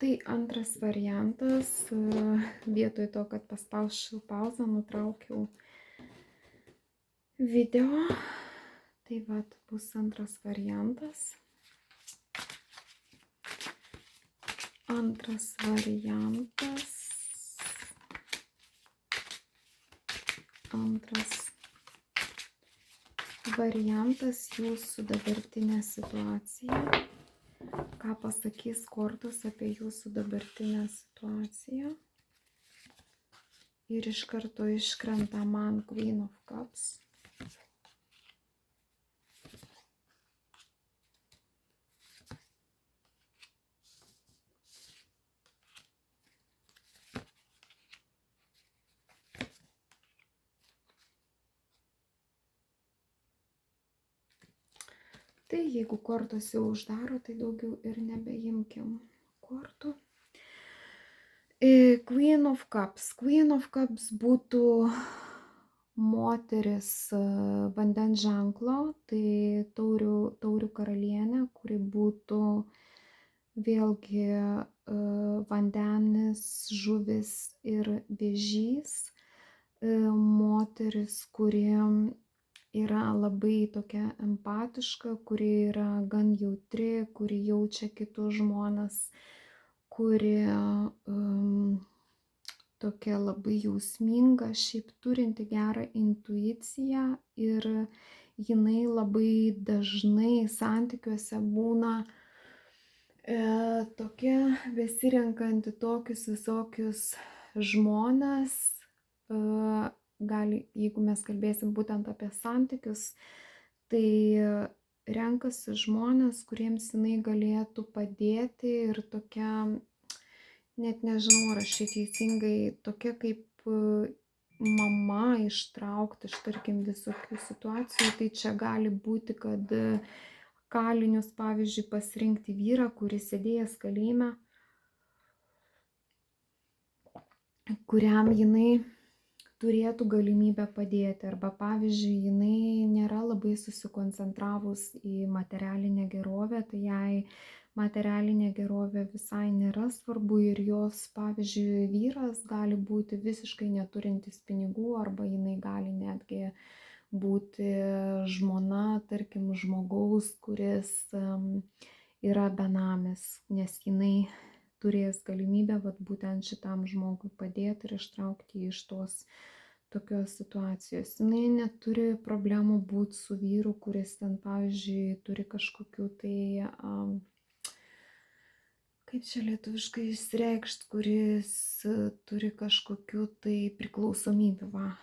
Tai antras variantas, vietoj to, kad paspausčiau pauzą, nutraukiau video. Tai vat bus antras variantas. Antras variantas. Antras variantas jūsų dabartinė situacija. Ką pasakys kortos apie jūsų dabartinę situaciją. Ir iš karto iškrenta man Queen of Cups. Tai jeigu kortos jau uždaro, tai daugiau ir nebeimkim kortų. Queen of Cups. Queen of Cups būtų moteris vandens ženklo, tai taurių karalienė, kuri būtų vėlgi vandenis, žuvis ir vėžys. Moteris, kuri yra labai tokia empatiška, kuri yra gan jautri, kuri jaučia kitus žmones, kuri tokia labai jausminga, šiaip turinti gerą intuiciją ir jinai labai dažnai santykiuose būna tokia besirenkanti tokius visokius žmones, gali, jeigu mes kalbėsim būtent apie santykius, tai renkasi žmonės, kuriems jinai galėtų padėti ir tokia, net nežinau, ar aš čia teisingai, tokia kaip mama ištraukti iš, tarkim, visokių situacijų. Tai čia gali būti, kad kalinius, pavyzdžiui, pasirinkti vyrą, kuris sėdėjęs kalėjime, kuriam jinai turėtų galimybę padėti, arba pavyzdžiui, jinai nėra labai susikoncentravus į materialinę gerovę, tai jai materialinė gerovė visai nėra svarbu ir jos, pavyzdžiui, vyras gali būti visiškai neturintis pinigų, arba jinai gali netgi būti žmona, tarkim, žmogaus, kuris yra benamis, nes jinai turės galimybę vat būtent šitam žmogui padėti ir ištraukti iš tos tokios situacijos. Jinai neturi problemų būti su vyru, kuris ten, pavyzdžiui, turi kažkokių tai, kaip čia lietuviškai išreikšti, kuris turi kažkokių tai priklausomybių, va.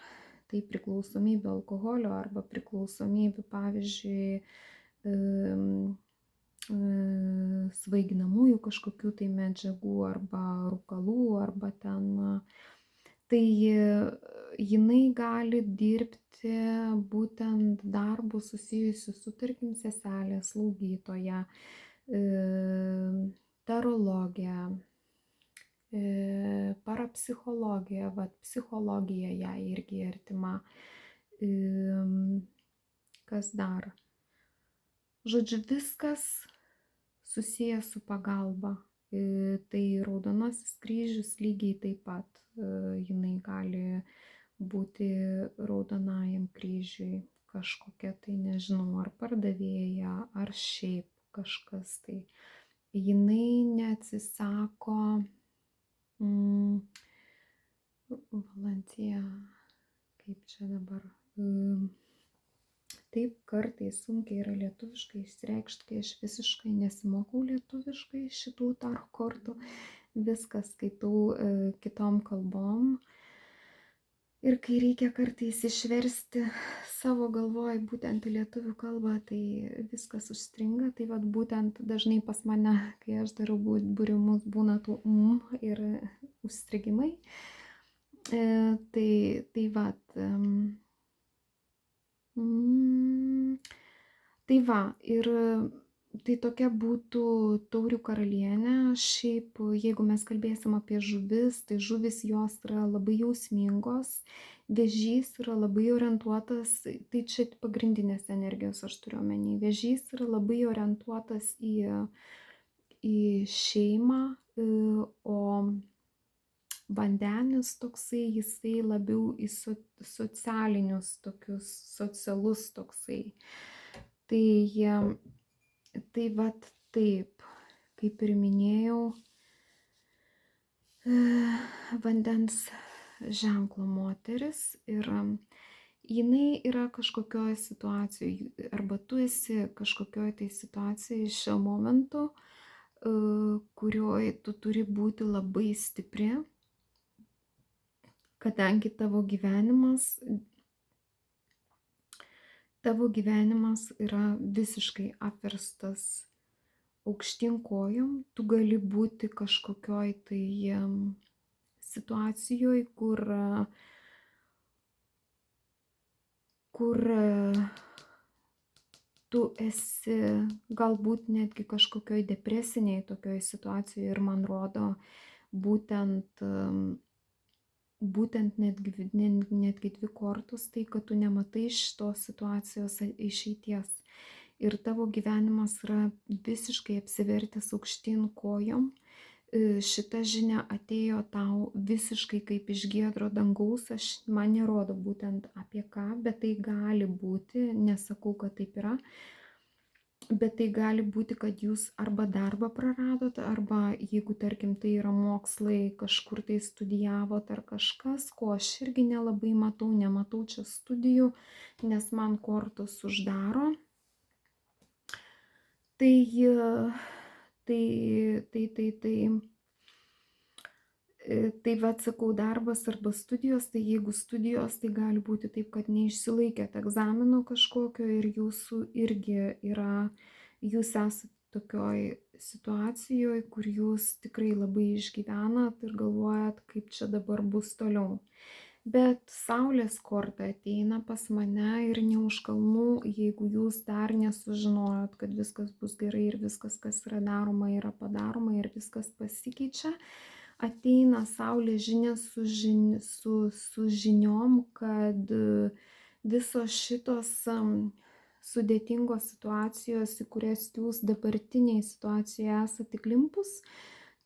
Tai priklausomybė alkoholio arba priklausomybė, pavyzdžiui, svaiginamųjų kažkokių tai medžiagų arba rūkalų, arba ten, tai jinai gali dirbti būtent darbus susijusius su, tarkim, seselė, slaugytoja, tarologija, parapsichologija, vat psichologija jai irgi artima. Kas dar? Žodžiu, viskas susijęs su pagalba. Tai Raudonasis kryžius lygiai taip pat jinai gali būti Raudonajam kryžiui kažkokia tai, nežinau, ar pardavėja, ar šiaip kažkas tai. Jinai neatsisako Valantija, kaip čia dabar, taip kartais sunkiai yra lietuviškai išreikšti, kai aš visiškai nesimokau lietuviškai šitų taro kortų, viskas skaitau kitom kalbom. Ir kai reikia kartais išversti savo galvoj būtent į lietuvių kalbą, tai viskas užstringa. Tai vat būtent dažnai pas mane, kai aš darau būrimus, būna tų ir užstrigimai. Tai vat. Tai va, ir tai tokia būtų taurių karalienė. Šiaip, jeigu mes kalbėsim apie žuvis, tai žuvis jos yra labai jausmingos, vėžys yra labai orientuotas, tai čia pagrindinės energijos aš turiu omeny, vėžys yra labai orientuotas į į šeimą, o vandenis toksai, jisai labiau į socialinius tokius, socialus toksai. Tai vat taip, kaip ir minėjau, vandens ženklo moteris ir jinai yra kažkokioj situacijoje, arba tu esi kažkokioj tai situacijoje šiuo momentu, kurioje tu turi būti labai stipri, kadangi tavo gyvenimas yra visiškai apverstas aukštyn kojom, tu gali būti kažkokioj tai situacijoje, kur tu esi galbūt netgi kažkokioj depresiniai tokioj situacijoje ir man rodo būtent netgi 2 kartus tai, kad tu nematai šitos situacijos išeities. Ir tavo gyvenimas yra visiškai apsivertęs aukštyn kojom. Šita žinia atėjo tau visiškai kaip iš giedro dangaus, man nerodo būtent apie ką, bet tai gali būti, nesakau, kad taip yra, bet tai gali būti, kad jūs arba darbą praradot, arba jeigu, tarkim, tai yra mokslai, kažkur tai studijavot ar kažkas, ko aš irgi nelabai nematau čia studijų, nes man kortos uždaro. Tai vat sakau, darbas arba studijos, tai jeigu studijos, tai gali būti taip, kad neišsilaikėt egzamino kažkokio ir jūsų irgi yra, jūs esate tokioj situacijoje, kur jūs tikrai labai išgyvenat ir galvojat, kaip čia dabar bus toliau. Bet saulės korta ateina pas mane ir ne už kalnų, jeigu jūs dar nesužinojot, kad viskas bus gerai ir viskas, kas yra daroma, yra padaroma ir viskas pasikeičia, ateina saulės žinia su žiniom, kad visos šitos sudėtingos situacijos, į kurias jūs dabartiniai situacijoje esate įklimpus,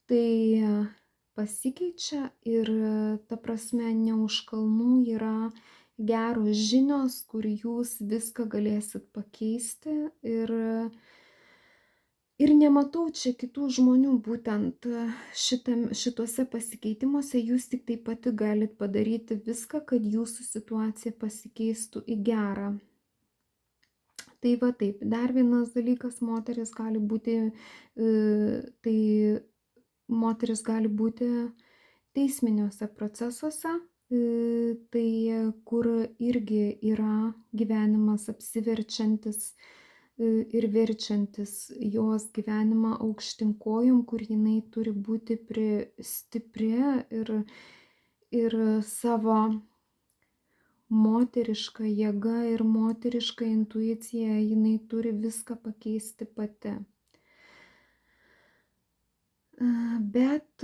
tai pasikeičia ir ta prasme ne už kalnų yra geros žinios, kur jūs viską galėsit pakeisti ir nematau čia kitų žmonių būtent šituose pasikeitimuose, jūs tik tai pati galit padaryti viską, kad jūsų situacija pasikeistų į gerą. Tai va taip, dar vienas dalykas, moteris gali būti teisminiuose procesuose, tai kur irgi yra gyvenimas apsiverčiantis ir verčiantis jos gyvenimą aukštyn kojom, kur jinai turi būti stipri ir savo moteriška jėga ir moteriška intuicija, jinai turi viską pakeisti pati. Bet,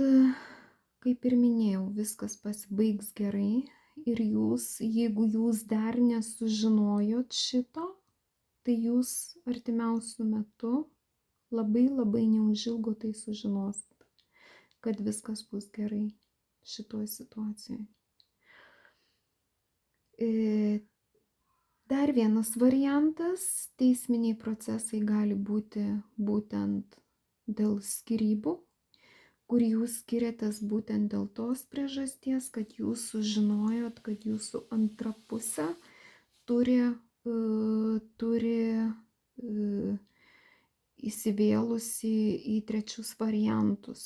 kaip ir minėjau, viskas pasibaigs gerai ir jūs, jeigu jūs dar nesužinojot šito, tai jūs artimiausiu metu labai neužilgo tai sužinosit, kad viskas bus gerai šitoj situacijoj. Dar vienas variantas, teisminiai procesai gali būti būtent dėl skyrybų, kur jūs skiriatės būtent dėl tos priežasties, kad jūs sužinojot, kad jūsų antra pusė turi įsivėlusi į trečius variantus.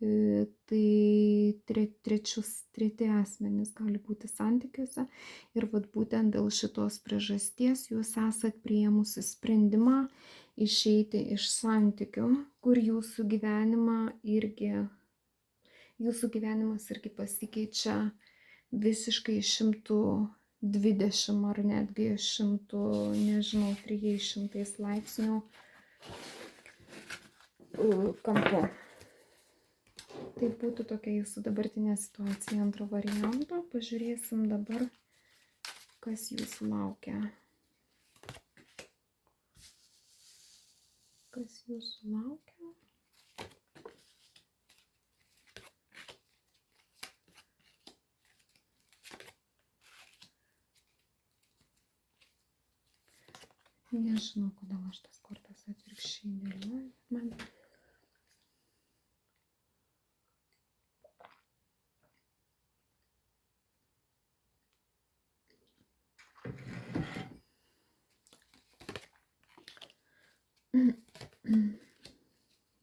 Tai treti asmenys gali būti santykiuose ir vat būtent dėl šitos priežasties jūs esat priėmusi sprendimą išeiti iš santykių, kur jūsų gyvenimas irgi pasikeičia visiškai 120 ar netgi 300 laipsnių kampu. Tai būtų tokia jūsų dabartinė situacija antro varianto. Pažiūrėsim dabar, kas jūsų laukia. Kas jūsų laukia? Nežinau, kodėl aš tas kortas atvirkščiai dėlioju. Man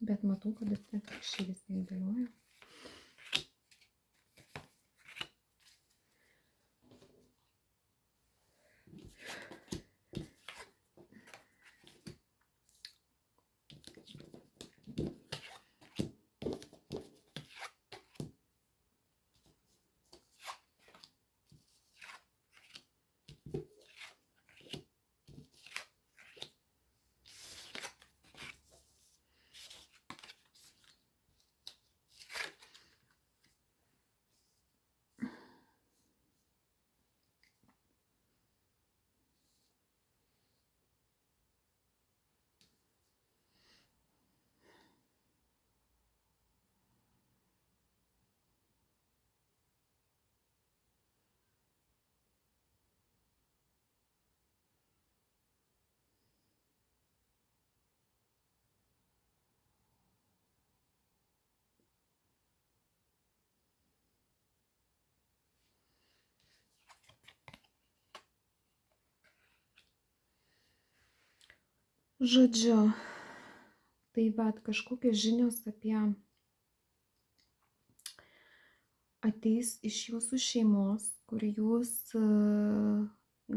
bet matau, kad atvirkščiai vis tiek dėlioju. Žodžiu, tai vat kažkokios žinios apie ateis iš jūsų šeimos, kur jūs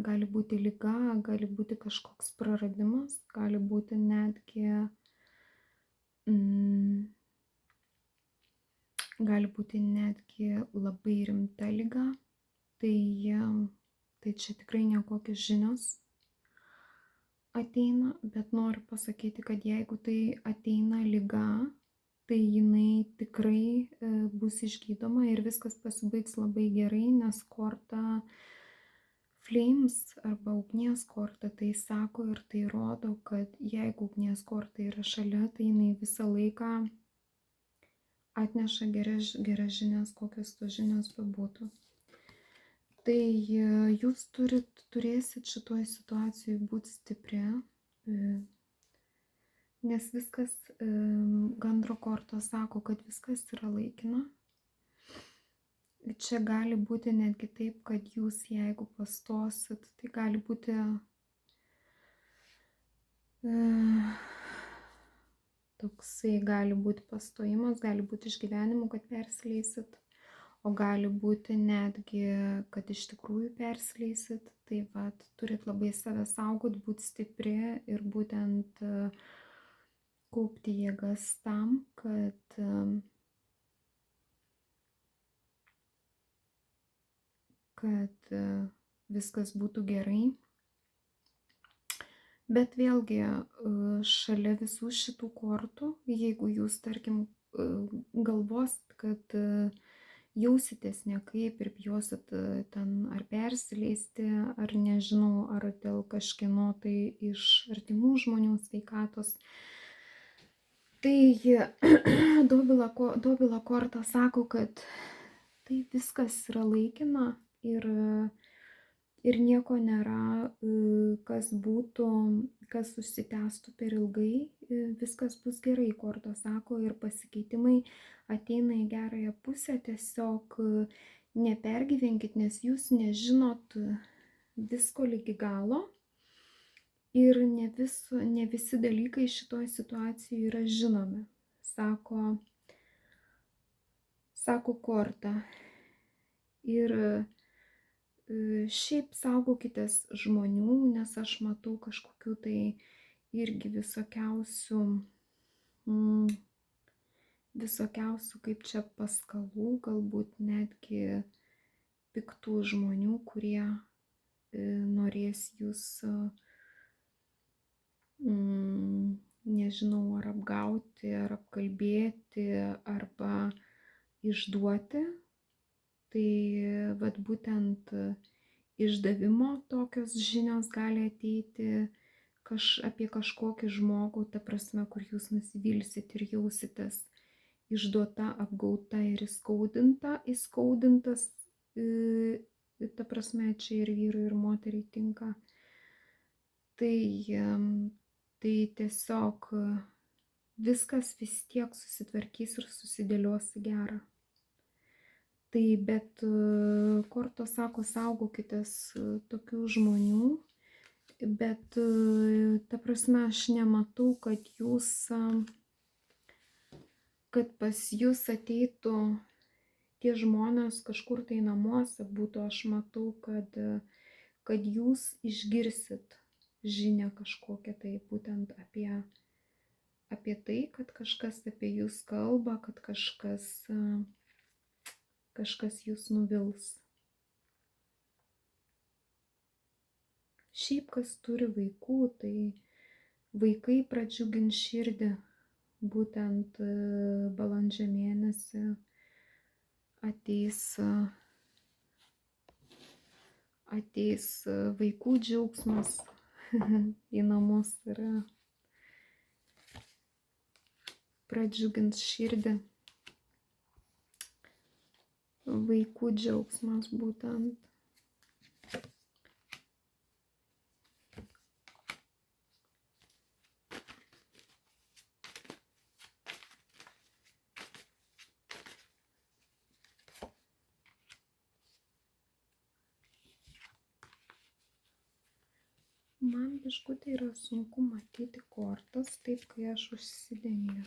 gali būti liga, gali būti kažkoks praradimas, gali būti netgi labai rimta liga. Tai čia tikrai nekokios žinios ateina, bet noriu pasakyti, kad jeigu tai ateina liga, tai jinai tikrai bus išgydoma ir viskas pasibaigs labai gerai, nes korta Flames arba ugnies korta tai sako ir tai rodo, kad jeigu ugnies korta yra šalia, tai jinai visą laiką atneša geras žinias, kokios tos žinios bebūtų. Tai jūs turėsit šitoj situacijai būti stipri, nes viskas, gandro kortos sako, kad viskas yra laikina. Čia gali būti netgi taip, kad jūs jeigu pastosit, tai gali būti toksai, gali būti pastojimas, gali būti išgyvenimų, kad persileisit. O gali būti netgi, kad iš tikrųjų persileisit, tai vat, turit labai save saugot, būti stipri ir būtent kaupti jėgas tam, kad viskas būtų gerai. Bet vėlgi, šalia visų šitų kortų, jeigu jūs, tarkim, galvosit, kad jausitės nekaip ir bijosit ten ar persileisti, ar nežinau, ar dėl kažkieno tai iš artimų žmonių sveikatos. Tai Dobilo korta sako, kad tai viskas yra laikina ir nieko nėra, kas užsitęstų per ilgai, viskas bus gerai, korta sako, ir pasikeitimai ateina į gerąją pusę, tiesiog nepergyvenkit, nes jūs nežinot visko ligi galo ir ne visi dalykai šitoj situacijoje yra žinomi, sako korta. Ir šiaip saugokitės žmonių, nes aš matau kažkokių tai irgi visokiausių kaip čia paskalų, galbūt netgi piktų žmonių, kurie norės jūs, nežinau, ar apgauti, ar apkalbėti, arba išduoti. Tai vat būtent išdavimo tokios žinios gali ateiti apie kažkokį žmogų, ta prasme, kur jūs nusivilsit ir jausitės išduota, apgauta ir įskaudintas, ta prasme, čia ir vyrui, ir moteriai tinka. tai tiesiog viskas vis tiek susitvarkys ir susidėlios į gerą. Tai bet kortos sako, saugokitės tokių žmonių, bet ta prasme aš nematau, kad pas jūs ateitų tie žmonės kažkur tai namuose būtų. Aš matau, kad jūs išgirsit žinią kažkokią tai būtent apie tai, kad kažkas apie jūs kalba, kad kažkas jūs nuvils. Šiaip kas turi vaikų, tai vaikai pradžiugins širdį būtent balandžio mėnesį ateis vaikų džiaugsmas į namus ir pradžiugins širdį. Vaikų džiaugsmas būtent. Man biškutį yra sunku matyti kortas, taip kai aš užsidengiu.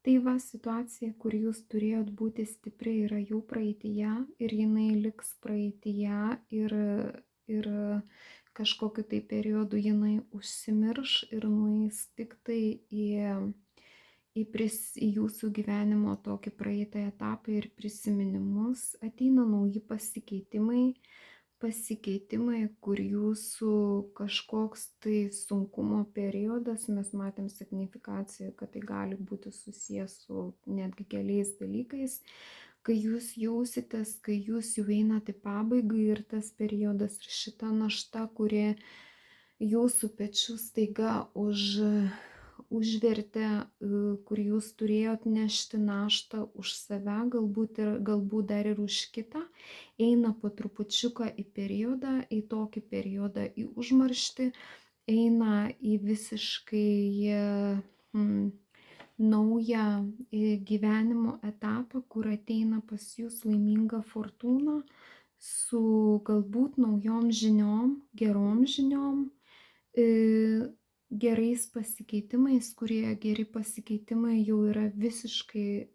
Tai va, situacija, kur jūs turėjot būti stipri, yra jau praeityje ir jinai liks praeityje ir kažkokiu tai periodu jinai užsimirš ir nueis tik tai į jūsų gyvenimo tokį praeitą etapą ir prisiminimus. Ateina nauji pasikeitimai, kur jūsų kažkoks tai sunkumo periodas, mes matėm signifikaciją, kad tai gali būti susijęs su netgi keliais dalykais, kai jūs jausitės, kai jūs jau einate į pabaigą ir tas periodas ir šita našta, kuri jūsų pečių staiga užvertė, kur jūs turėjot nešti naštą už save, galbūt dar ir už kitą, eina po trupučiuką į periodą, į tokį periodą, į užmarštį, eina į visiškai naują gyvenimo etapą, kur ateina pas jūs laiminga fortūna su galbūt naujom žiniom, gerom žiniom, gerais pasikeitimais, kurie geri pasikeitimai jau yra visiškai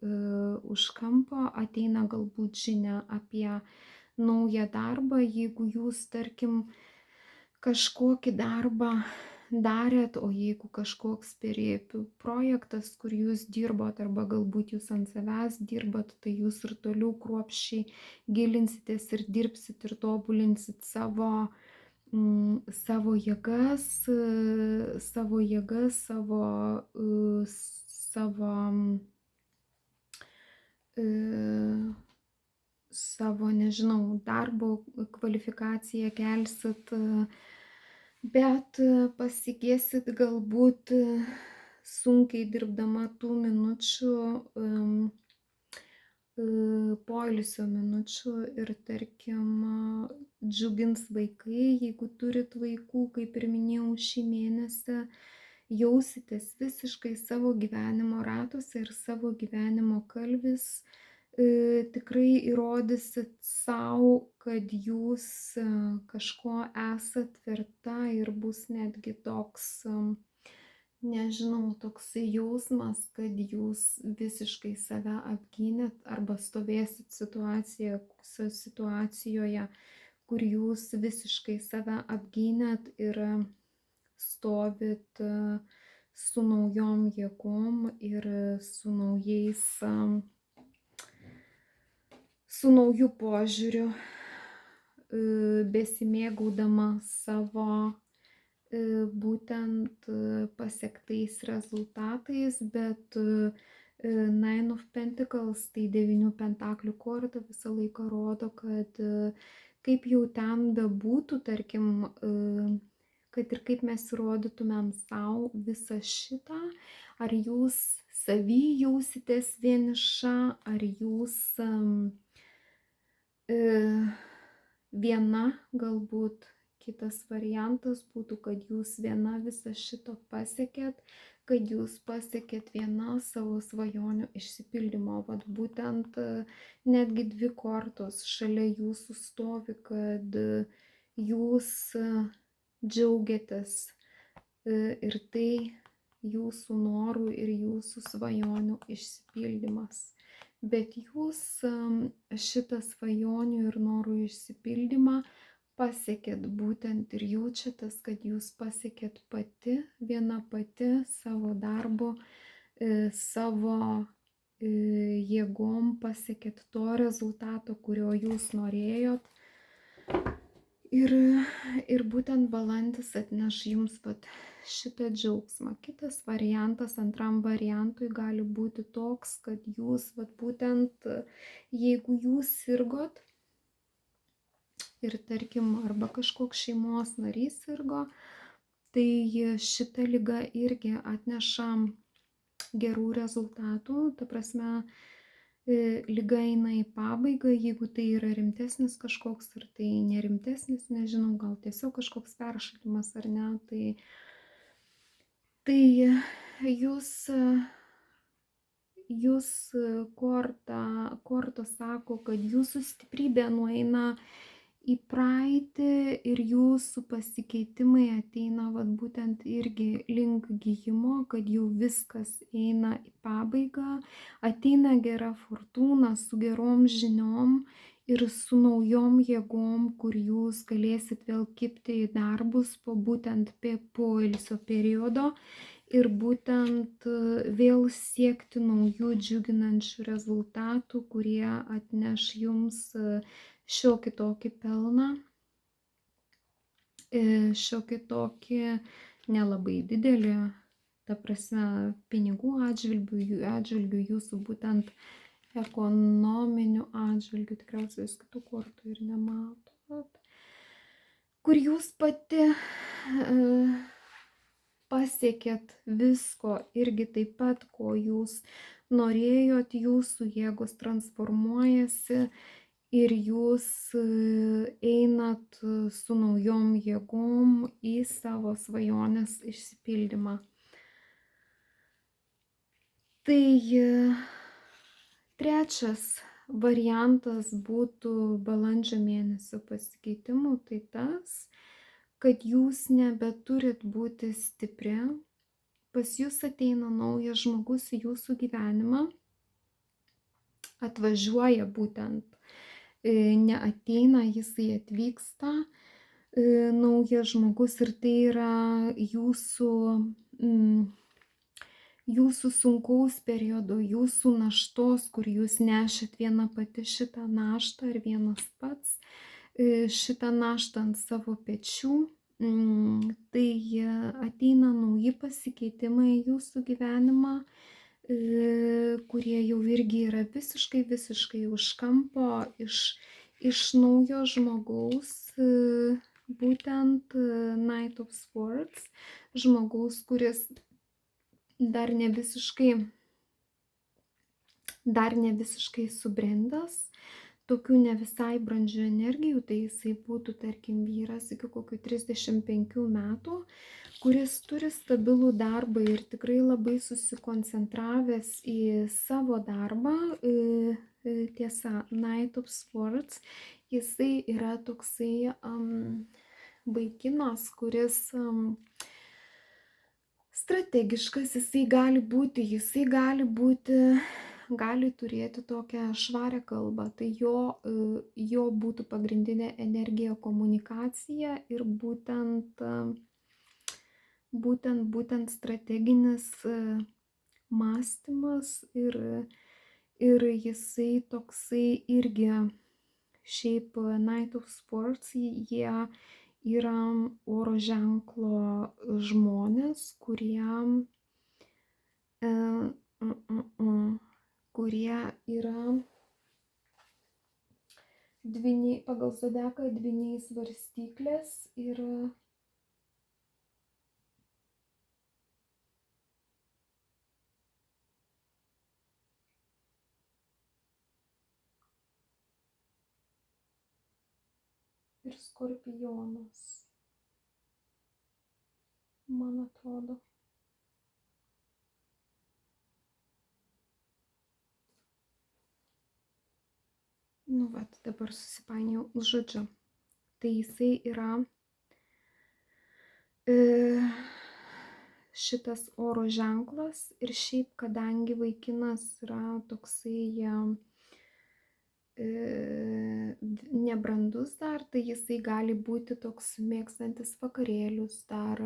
už kampo, ateina galbūt žinia apie naują darbą, jeigu jūs, tarkim, kažkokį darbą darėt, o jeigu kažkoks projektas, kur jūs dirbot, arba galbūt jūs ant savęs dirbat, tai jūs ir toliau kruopščiai gilinsitės ir dirbsit ir tobulinsit savo jėgas, nežinau, darbo kvalifikaciją kelsit, bet pasigėsit galbūt sunkiai dirbdama tų minučių, poilsio minučių ir, tarkim, džiugins vaikai, jeigu turit vaikų, kaip ir minėjau, šį mėnesį jausitės visiškai savo gyvenimo ratuose ir savo gyvenimo kalvis, tikrai įrodysit savo, kad jūs kažko esat verta ir bus netgi toks, nežinau, toksai jausmas, kad jūs visiškai save apgynėt arba stovėsit situacijoje, kur jūs visiškai save apgynėt ir stovit su naujom jėgom ir su nauju požiūriu, besimėgaudama savo būtent pasiektais rezultatais, bet Nine of Pentacles, tai 9 pentaklių korta visą laiką rodo, kad kaip jau ten bebūtų, tarkim, kad ir kaip mes įrodytumėm savo visą šitą, ar jūs savy jausitės vieniša, ar jūs viena, galbūt kitas variantas būtų, kad jūs viena visą šito pasiekėt, kad jūs pasiekėt viena savo svajonių išsipildymo. Vat būtent netgi 2 kortos šalia jūsų stovi, kad jūs džiaugiatės ir tai jūsų norų ir jūsų svajonių išsipildymas. Bet jūs šitą svajonių ir norų išsipildymą pasiekėt būtent ir jaučiatės, kad jūs pasiekėt pati, viena pati savo darbo, savo jėgom pasiekėt to rezultato, kurio jūs norėjot. Ir būtent balandis atneš jums vat šitą džiaugsmą. Kitas variantas, antram variantui gali būti toks, kad jūs vat būtent, jeigu jūs sirgot ir tarkim, arba kažkoks šeimos narys sirgo, tai šita liga irgi atneša gerų rezultatų. Ta prasme, liga eina į pabaigą, jeigu tai yra rimtesnis kažkoks, ar tai nerimtesnis, nežinau, gal tiesiog kažkoks peršalimas ar ne, tai jūs kortos sako, kad jūsų stiprybė nueina į praeitį ir jūsų pasikeitimai ateina vat būtent irgi link gijimo, kad jau viskas eina į pabaigą, ateina gera fortūna su gerom žiniom ir su naujom jėgom, kur jūs galėsit vėl kibti į darbus po būtent poilsio periodo ir būtent vėl siekti naujų džiuginančių rezultatų, kurie atneš jums šiokį tokį pelną, šiokį tokį nelabai didelį, ta prasme, pinigų atžvilgių jūsų būtent ekonominių atžvilgių, tikriausiai jūs kitų kortų ir nematot, kur jūs pati pasiekėt visko irgi taip pat, ko jūs norėjot, jūsų jėgos transformuojasi ir jūs einat su naujom jėgom į savo svajonės išsipildymą. Tai trečias variantas būtų balandžio mėnesio pasikeitimų, tai tas, kad jūs nebeturit būti stipri, pas jūs ateina naujas žmogus į jūsų gyvenimą, atvažiuoja būtent, neateina, jisai atvyksta, naujas žmogus ir tai yra jūsų sunkaus periodo, jūsų naštos, kur jūs nešit viena pati šitą naštą ir vienas pats šitą naštą ant savo pečių. Tai ateina nauji pasikeitimai į jūsų gyvenimą, kurie jau irgi yra visiškai už kampo, iš naujo žmogaus, būtent Knight of Swords, žmogaus, kuris dar ne visiškai subrendęs, tokių ne visai brandžių energijų, tai jisai būtų, tarkim, vyras iki kokių 35 metų, kuris turi stabilų darbą ir tikrai labai susikoncentravęs į savo darbą. Tiesa, Knight of Swords, jisai yra toksai vaikinas, kuris strategiškas, jisai gali turėti tokią švarę kalbą, tai jo būtų pagrindinė energija komunikacija ir būtent strateginis mąstymas ir jisai toksai irgi, šiaip Knight of Swords, jie yra oro ženklo žmonės, kurie kurie yra dvyniai, pagal zodiaką dvyniai svarstyklės ir skorpionas, man atrodo. Nu, vat, dabar susipainiau, žodžiu. Tai jisai yra šitas oro ženklas ir šiaip, kadangi vaikinas yra toksai nebrandus dar, tai jisai gali būti toks mėgstantis vakarėlius dar.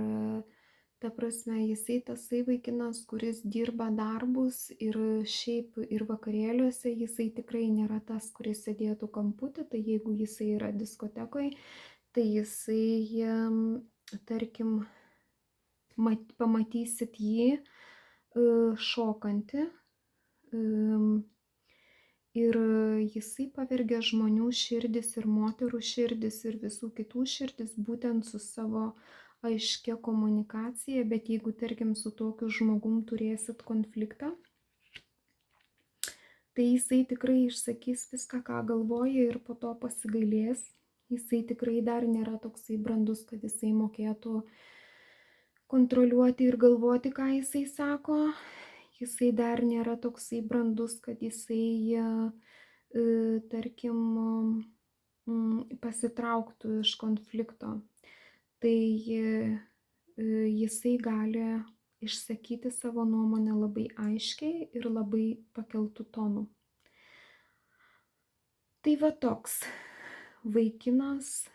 Ta prasme, jisai tasai vaikinas, kuris dirba darbus ir šiaip ir vakarėliuose, jisai tikrai nėra tas, kuris sėdėtų kamputį, tai jeigu jisai yra diskotekoje, tai jisai, tarkim, pamatysit jį šokantį ir jisai pavergia žmonių širdis ir moterų širdis ir visų kitų širdis būtent su savo aiškia komunikacija, bet jeigu, tarkim, su tokiu žmogum turėsit konfliktą, tai jisai tikrai išsakys viską, ką galvoja ir po to pasigailės. Jisai tikrai dar nėra toksai brandus, kad jisai mokėtų kontroliuoti ir galvoti, ką jisai sako. Jisai dar nėra toksai brandus, kad jisai, tarkim, pasitrauktų iš konflikto. Tai jisai gali išsakyti savo nuomonę labai aiškiai ir labai pakeltų tonų. Tai va toks vaikinas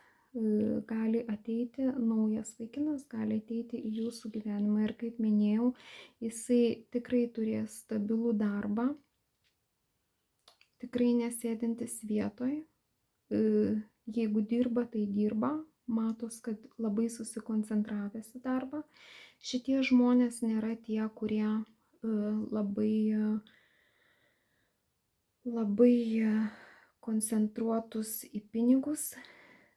gali ateiti, naujas vaikinas gali ateiti į jūsų gyvenimą ir kaip minėjau, jisai tikrai turės stabilų darbą, tikrai nesėdintis vietoj, jeigu dirba, tai dirba, matos, kad labai susikoncentravęs į darbą. Šitie žmonės nėra tie, kurie labai koncentruotus į pinigus.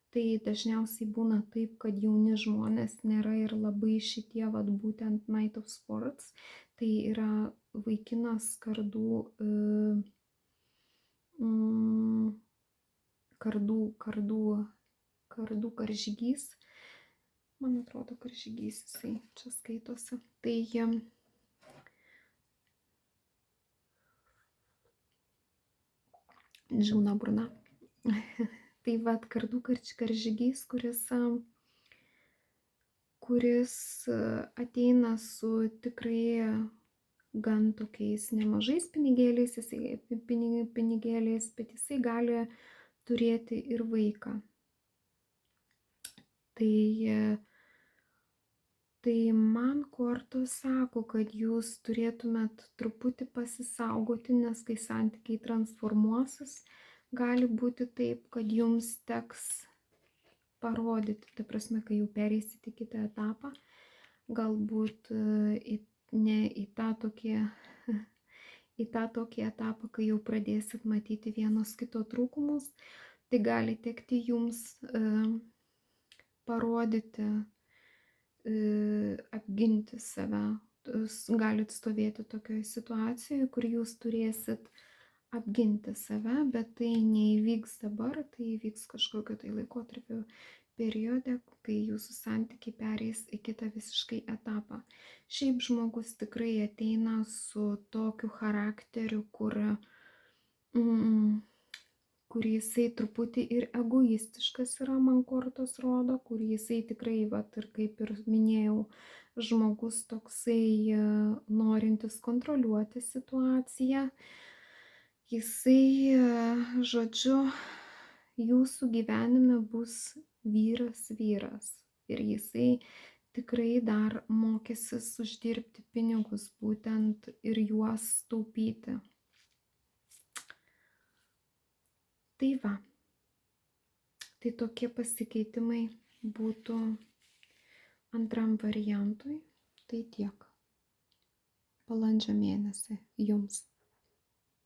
Tai dažniausiai būna taip, kad jauni žmonės nėra ir labai šitie, vat, būtent Knight of Swords. Tai yra vaikinas kardų karžygys. Man atrodo, karžygys jisai čia skaitosi. Tai džiūna burna. Tai vat kardų karžygys, kuris ateina su tikrai gan tokiais nemažais pinigėliais, bet jisai gali turėti ir vaiką. Tai man kortos sako, kad jūs turėtumėt truputį pasisaugoti, nes kai santykiai transformuosis, gali būti taip, kad jums teks parodyti, ta prasme, kai jau pereisit į kitą etapą, galbūt ne į tą tokį etapą, kai jau pradėsit matyti vienos kito trūkumus, tai gali tekti jums parodyti, apginti save. Galit stovėti tokioje situacijoje, kur jūs turėsit apginti save, bet tai neįvyks dabar, tai įvyks kažkokio tai laikotarpio periode, kai jūsų santykiai pereis į kitą visiškai etapą. Šiaip žmogus tikrai ateina su tokiu charakteriu, kur jisai truputį ir egoistiškas yra, man kortos rodo, kur jisai tikrai, vat, ir kaip ir minėjau, žmogus toksai norintis kontroliuoti situaciją. Jisai, žodžiu, jūsų gyvenime bus vyras ir jisai tikrai dar mokysis uždirbti pinigus būtent ir juos taupyti. Tai va, tai tokie pasikeitimai būtų antram variantui, tai tiek. balandžio mėnesį jums.